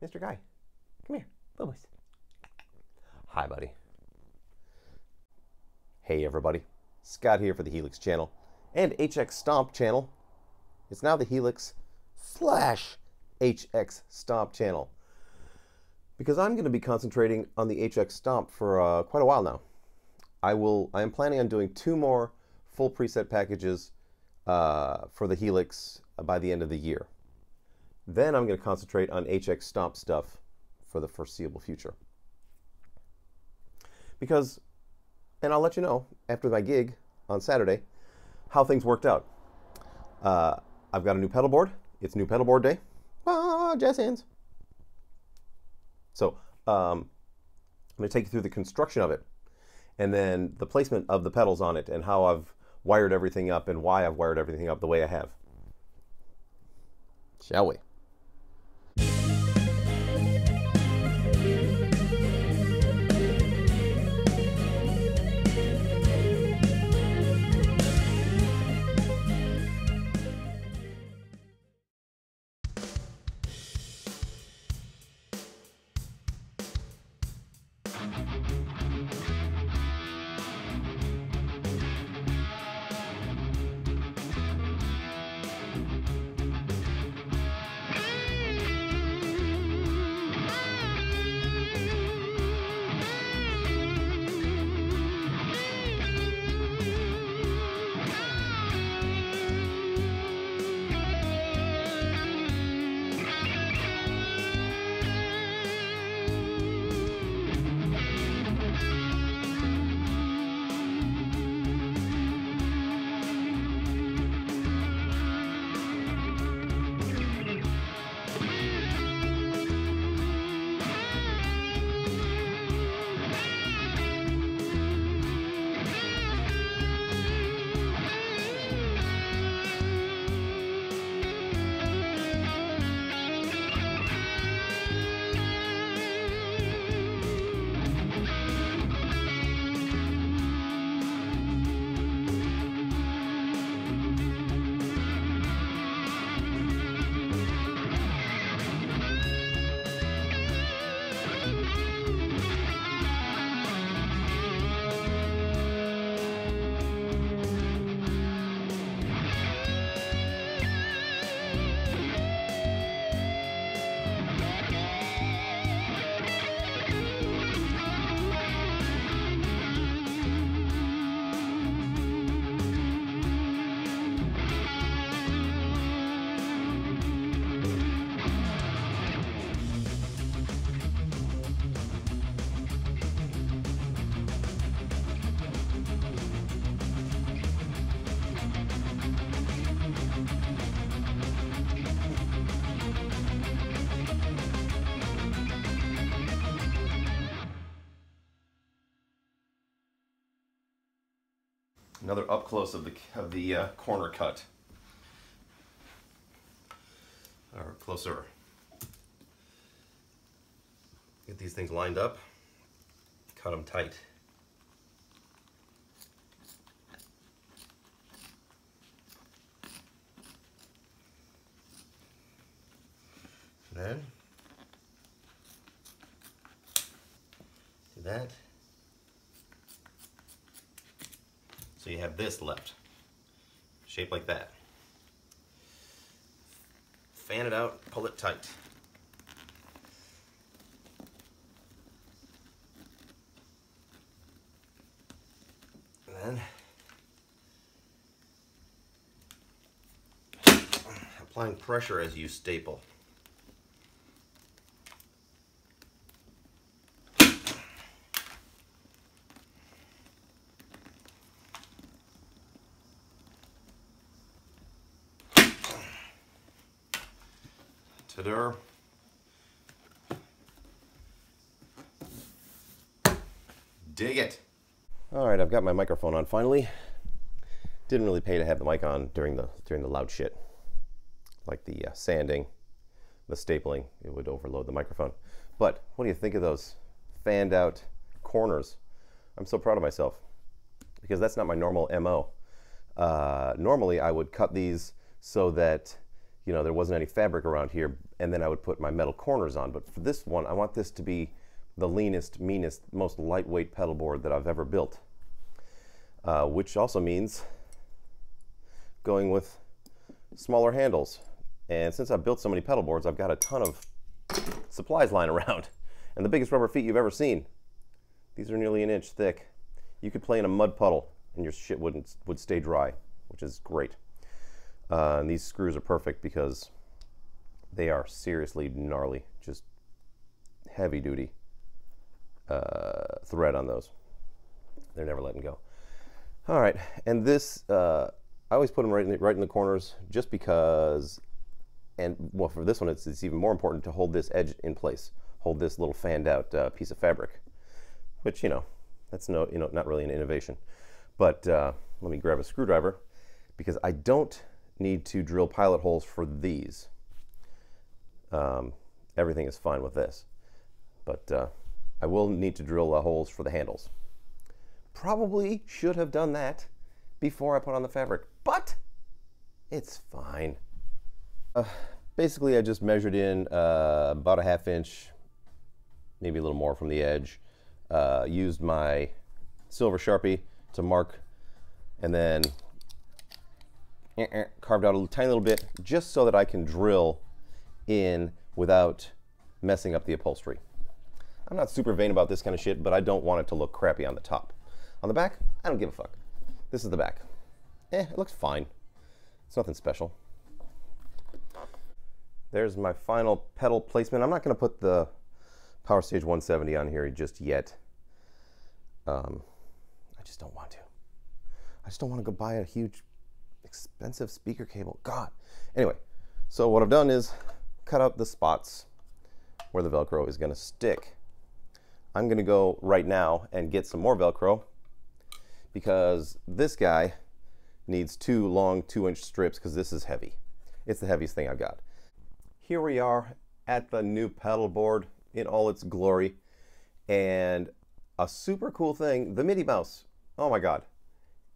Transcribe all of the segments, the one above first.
Mr. Guy, come here, Bubbles. Hi, buddy. Hey, everybody. Scott here for the Helix channel and HX Stomp channel. It's now the Helix / HX Stomp channel because I'm going to be concentrating on the HX Stomp for quite a while now. I am planning on doing 2 more full preset packages for the Helix by the end of the year. Then I'm going to concentrate on HX Stomp stuff for the foreseeable future. Because, and I'll let you know after my gig on Saturday, how things worked out. I've got a new pedalboard. It's new pedalboard day. Ah, jazz hands. So I'm going to take you through the construction of it, and then the placement of the pedals on it, and how I've wired everything up, and why I've wired everything up the way I have. Shall we? Another up close of the corner cut, or closer. Get these things lined up, cut them tight. Then do that. So you have this left, shaped like that. Fan it out, pull it tight. And then applying pressure as you staple. Ta-da. Dig it. All right, I've got my microphone on finally. Didn't really pay to have the mic on during the loud shit, like the sanding, the stapling. It would overload the microphone. But what do you think of those fanned out corners? I'm so proud of myself because that's not my normal MO. Normally I would cut these so that you know, there wasn't any fabric around here, and then I would put my metal corners on. But for this one, I want this to be the leanest, meanest, most lightweight pedal board that I've ever built, which also means going with smaller handles. And since I've built so many pedal boards, I've got a ton of supplies lying around. And the biggest rubber feet you've ever seen. These are nearly an inch thick. You could play in a mud puddle and your shit would stay dry, which is great. And these screws are perfect because they are seriously gnarly, just heavy duty thread on those. They're never letting go. All right, and this, I always put them right in the corners just because, and well, for this one, it's even more important to hold this edge in place, hold this little fanned out piece of fabric, which, you know, that's not really an innovation. But let me grab a screwdriver because I don't need to drill pilot holes for these. Everything is fine with this, but I will need to drill holes for the handles. Probably should have done that before I put on the fabric, but it's fine. Basically, I just measured in about a 1/2 inch, maybe a little more from the edge. Used my silver Sharpie to mark, and then carved out a tiny little bit just so that I can drill in without messing up the upholstery. I'm not super vain about this kind of shit, but I don't want it to look crappy on the top. On the back, I don't give a fuck. This is the back. It looks fine. It's nothing special. There's my final pedal placement. I'm not going to put the Power Stage 170 on here just yet. I just don't want to. I just don't want to go buy a huge, expensive speaker cable. God. Anyway, so what I've done is cut out the spots where the Velcro is going to stick. I'm going to go right now and get some more Velcro because this guy needs 2 long 2-inch strips because this is heavy. It's the heaviest thing I've got. Here we are at the new pedal board in all its glory, and a super cool thing, the MIDI mouse. Oh my God.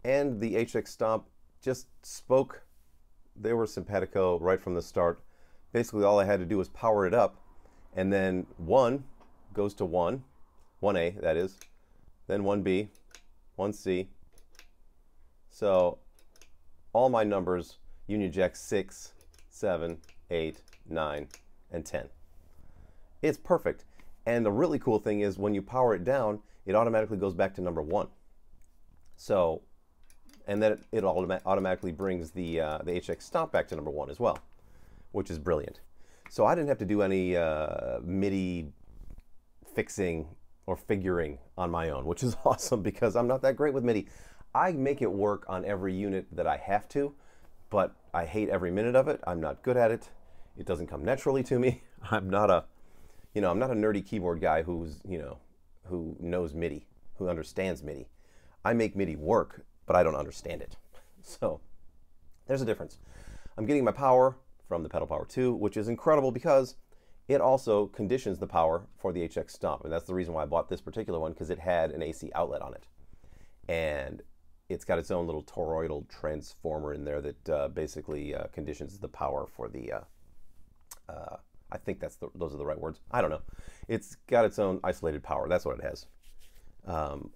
And the HX Stomp just spoke. They were simpatico right from the start. Basically all I had to do was power it up, and then 1 goes to 1A that is, then 1B, 1C. So all my numbers, Union Jack 6, 7, 8, 9, and 10. It's perfect. And the really cool thing is when you power it down, it automatically goes back to number 1. So, and then it automatically brings the HX Stomp back to number 1 as well, which is brilliant. So I didn't have to do any MIDI fixing or figuring on my own, which is awesome because I'm not that great with MIDI. I make it work on every unit that I have to, but I hate every minute of it. I'm not good at it. It doesn't come naturally to me. I'm not a nerdy keyboard guy who knows MIDI, who understands MIDI. I make MIDI work, but I don't understand it. So there's a difference. I'm getting my power from the Pedal Power 2, which is incredible because it also conditions the power for the HX Stomp. And that's the reason why I bought this particular one, because it had an AC outlet on it. And it's got its own little toroidal transformer in there that basically conditions the power for the, I think those are the right words. I don't know. It's got its own isolated power. That's what it has.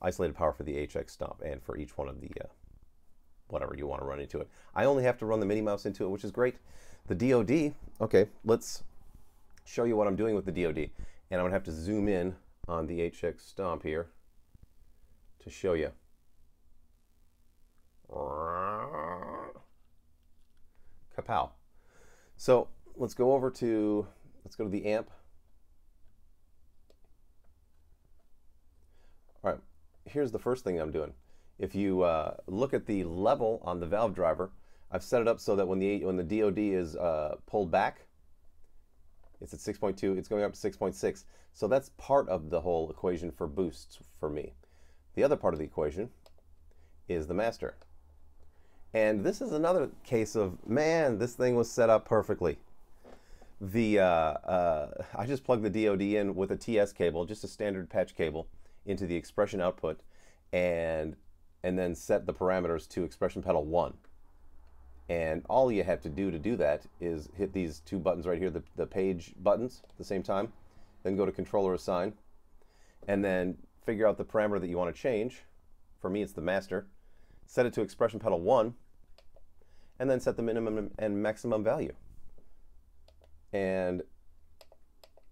Isolated power for the HX Stomp and for each one of the whatever you want to run into it. I only have to run the MIDI mouse into it, which is great. The DOD, okay, let's show you what I'm doing with the DOD. And I'm going to have to zoom in on the HX Stomp here to show you. Kapow. So let's go to the amp. All right, here's the first thing I'm doing. If you look at the level on the valve driver, I've set it up so that when the DOD is pulled back, it's at 6.2, it's going up to 6.6. So that's part of the whole equation for boosts for me. The other part of the equation is the master. And this is another case of, man, this thing was set up perfectly. I just plugged the DOD in with a TS cable, just a standard patch cable, into the expression output, and then set the parameters to expression pedal 1. And all you have to do that is hit these two buttons right here, the page buttons at the same time, then go to controller assign, and then figure out the parameter that you want to change. For me, it's the master. Set it to expression pedal 1, and then set the minimum and maximum value. And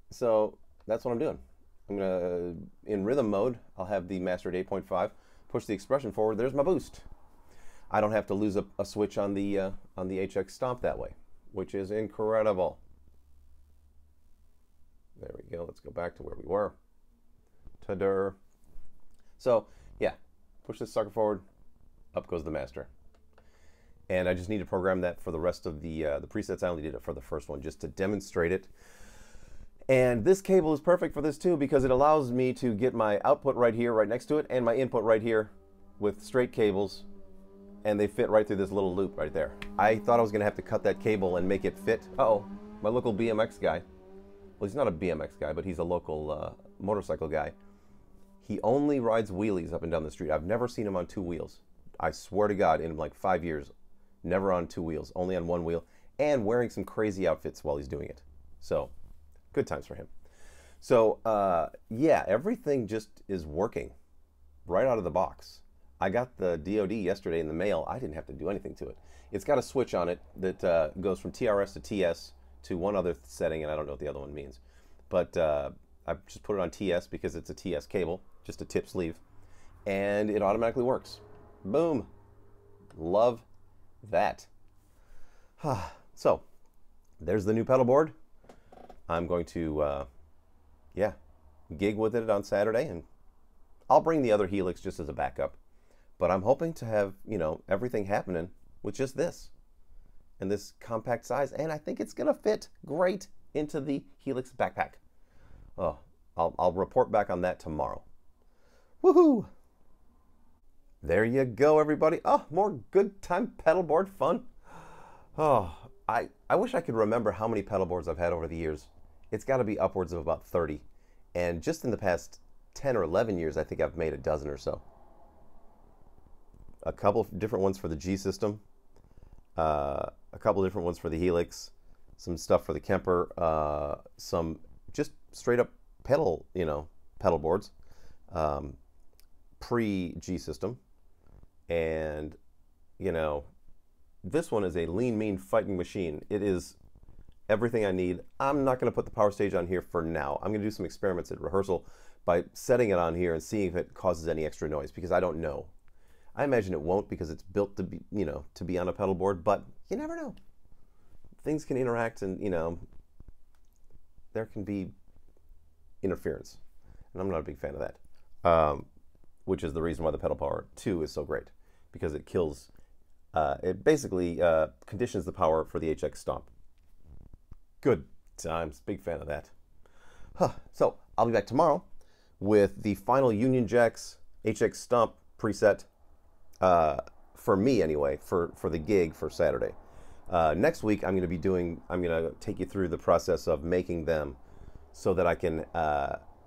so that's what I'm doing. I'm gonna, in rhythm mode, I'll have the master at 8.5, push the expression forward, there's my boost. I don't have to lose a switch on the HX Stomp that way, which is incredible. There we go, let's go back to where we were. Ta-da. So, yeah, push this sucker forward, up goes the master. And I just need to program that for the rest of the presets. I only did it for the first one just to demonstrate it. And this cable is perfect for this too, because it allows me to get my output right here, right next to it, and my input right here with straight cables, and they fit right through this little loop right there. I thought I was gonna have to cut that cable and make it fit. Uh-oh, my local BMX guy. Well, he's not a BMX guy, but he's a local motorcycle guy. He only rides wheelies up and down the street. I've never seen him on two wheels. I swear to God, in like 5 years, never on two wheels, only on one wheel, and wearing some crazy outfits while he's doing it. So, good times for him. So, yeah, everything just is working right out of the box. I got the DoD yesterday in the mail. I didn't have to do anything to it. It's got a switch on it that goes from TRS to TS to one other setting, and I don't know what the other one means. But I just put it on TS because it's a TS cable, just a tip sleeve, and it automatically works. Boom. Love that. So, there's the new pedal board. I'm going to, yeah, gig with it on Saturday, and I'll bring the other Helix just as a backup. But I'm hoping to have, you know, everything happening with just this and this compact size, and I think it's gonna fit great into the Helix backpack. Oh, I'll report back on that tomorrow. Woohoo! There you go, everybody. Oh, more good time pedalboard fun. Oh, I wish I could remember how many pedal boards I've had over the years. It's got to be upwards of about 30. And just in the past 10 or 11 years, I think I've made a dozen or so. A couple of different ones for the G system, a couple different ones for the Helix, some stuff for the Kemper, some just straight up pedal, you know, pedal boards, pre-G system. And, you know, this one is a lean, mean fighting machine. It is everything I need. I'm not going to put the power stage on here for now. I'm going to do some experiments at rehearsal by setting it on here and seeing if it causes any extra noise, because I don't know. I imagine it won't, because it's built to be, you know, to be on a pedal board, but you never know. Things can interact, and, you know, there can be interference. And I'm not a big fan of that, which is the reason why the Pedal Power 2 is so great, because it kills, it basically conditions the power for the HX Stomp. Good times, big fan of that. So I'll be back tomorrow with the final Union Jacks HX Stomp preset, for me anyway, for the gig for Saturday. Next week I'm going to take you through the process of making them so that I can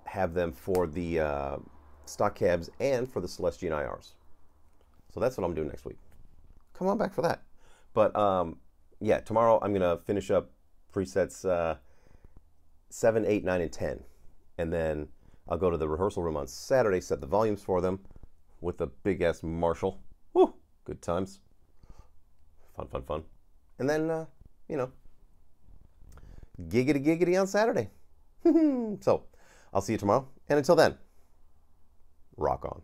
have them for the stock cabs and for the Celestion IRs. So that's what I'm doing next week. Come on back for that. But yeah, tomorrow I'm going to finish up presets 7, 8, 9, and 10. And then I'll go to the rehearsal room on Saturday, set the volumes for them with a big-ass Marshall. Woo! Good times. Fun, fun, fun. And then, you know, giggity giggity on Saturday. So, I'll see you tomorrow. And until then, rock on.